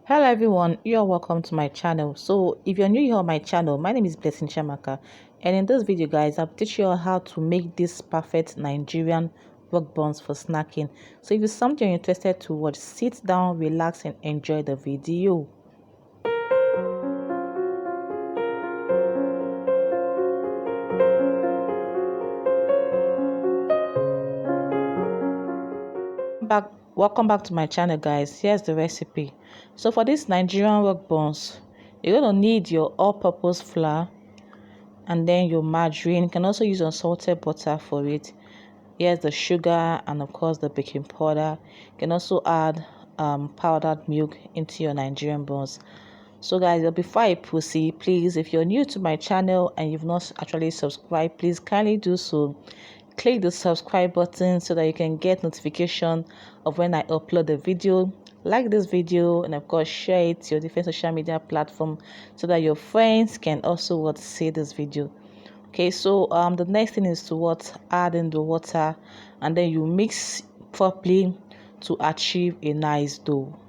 Hello everyone, you're welcome to my channel. So if you're new here on my channel, my name is Blessing Chamaka, and in this video guys, I'll teach you how to make this perfect Nigerian rock buns for snacking. So if it's something you're interested to watch, sit down, relax and enjoy the video. Welcome back to my channel guys. Here's the recipe. So for this Nigerian rock buns, you're going to need your all-purpose flour and then your margarine. You can also use unsalted butter for it. Here's the sugar and of course the baking powder. You can also add powdered milk into your Nigerian buns. So guys, before I proceed, please, if you're new to my channel and you've not actually subscribed, please kindly do so. Click the subscribe button so that you can get notification of when I upload the video. Like this video and of course share it to your different social media platform so that your friends can also see this video. Okay, so the next thing is to add in the water and then you mix properly to achieve a nice dough.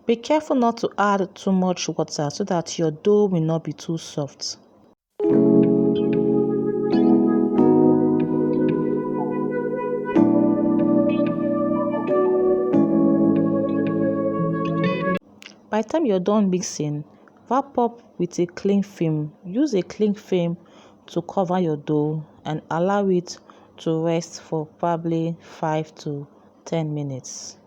Be careful not to add too much water so that your dough will not be too soft. By the time you're done mixing, wrap up with a cling film. Use a cling film to cover your dough and allow it to rest for probably 5 to 10 minutes.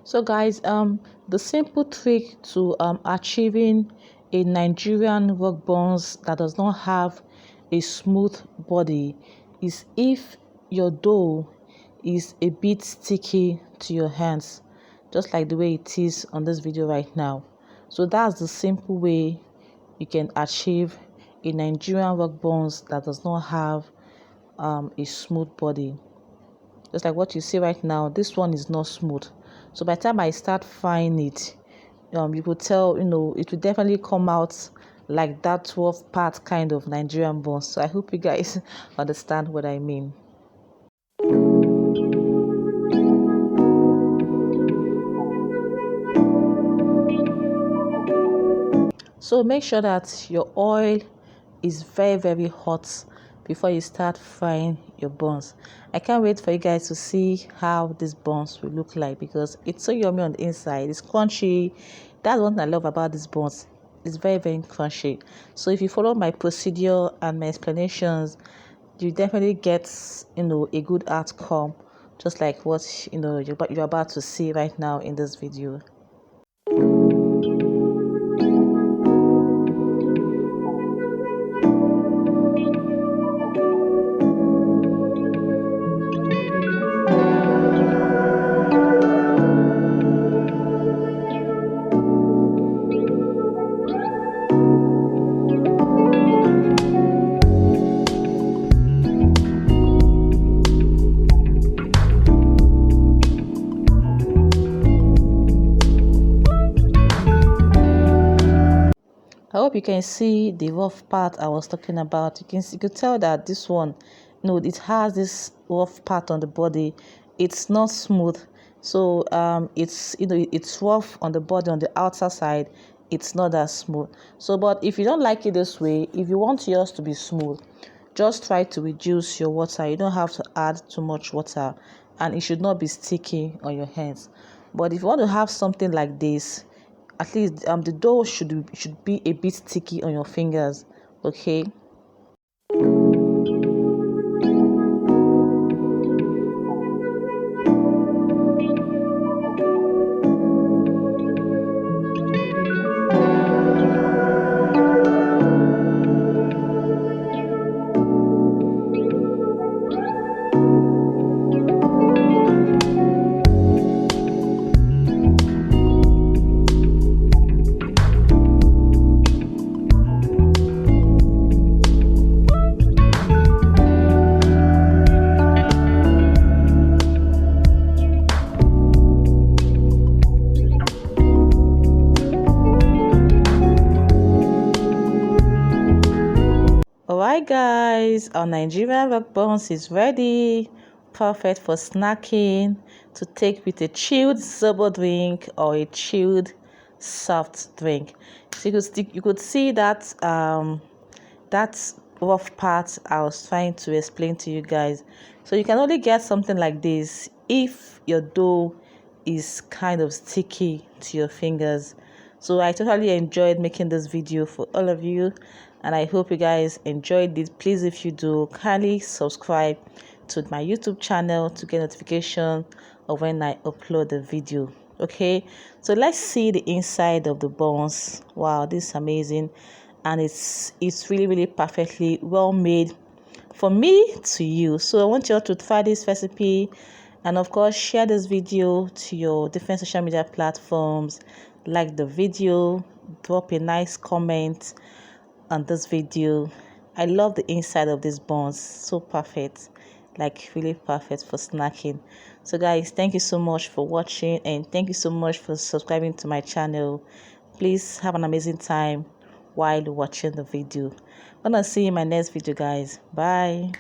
So guys, the simple trick to achieving a Nigerian rock buns that does not have a smooth body is if your dough is a bit sticky to your hands, just like the way it is on this video right now. So that's the simple way you can achieve a Nigerian rock buns that does not have a smooth body. Just like what you see right now, this one is not smooth. So by the time I start frying it, you could tell, it will definitely come out like that 12 part kind of Nigerian buns. So I hope you guys understand what I mean. So make sure that your oil is very hot before you start frying your buns. I can't wait for you guys to see how these buns will look like, because it's so yummy on the inside. It's crunchy. That's one thing I love about these buns. It's very, very crunchy. So if you follow my procedure and my explanations, you definitely get a good outcome, just like what you're about to see right now in this video. I hope you can see the rough part I was talking about. You could tell that this one, it has this rough part on the body. It's not smooth. So it's rough on the body on the outer side. It's not that smooth. So, but if you don't like it this way, if you want yours to be smooth, just try to reduce your water. You don't have to add too much water, and it should not be sticky on your hands. But if you want to have something like this, at least the dough should be a bit sticky on your fingers, okay? Alright guys, our Nigerian Rock Buns is ready. Perfect for snacking, to take with a chilled sober drink or a chilled soft drink. So you could see that that rough part I was trying to explain to you guys. So you can only get something like this if your dough is kind of sticky to your fingers. So I totally enjoyed making this video for all of you, and I hope you guys enjoyed it. Please, if you do, kindly subscribe to my YouTube channel to get notification of when I upload the video. Okay, so let's see the inside of the buns. Wow, this is amazing, and it's really, really perfectly well made for me to use. So I want you all to try this recipe, and of course share this video to your different social media platforms. Like the video, drop a nice comment on this video. I love the inside of these buns, so perfect, like really perfect for snacking. So guys, thank you so much for watching, and thank you so much for subscribing to my channel. Please have an amazing time while watching the video. I'm gonna see you in my next video, guys. Bye.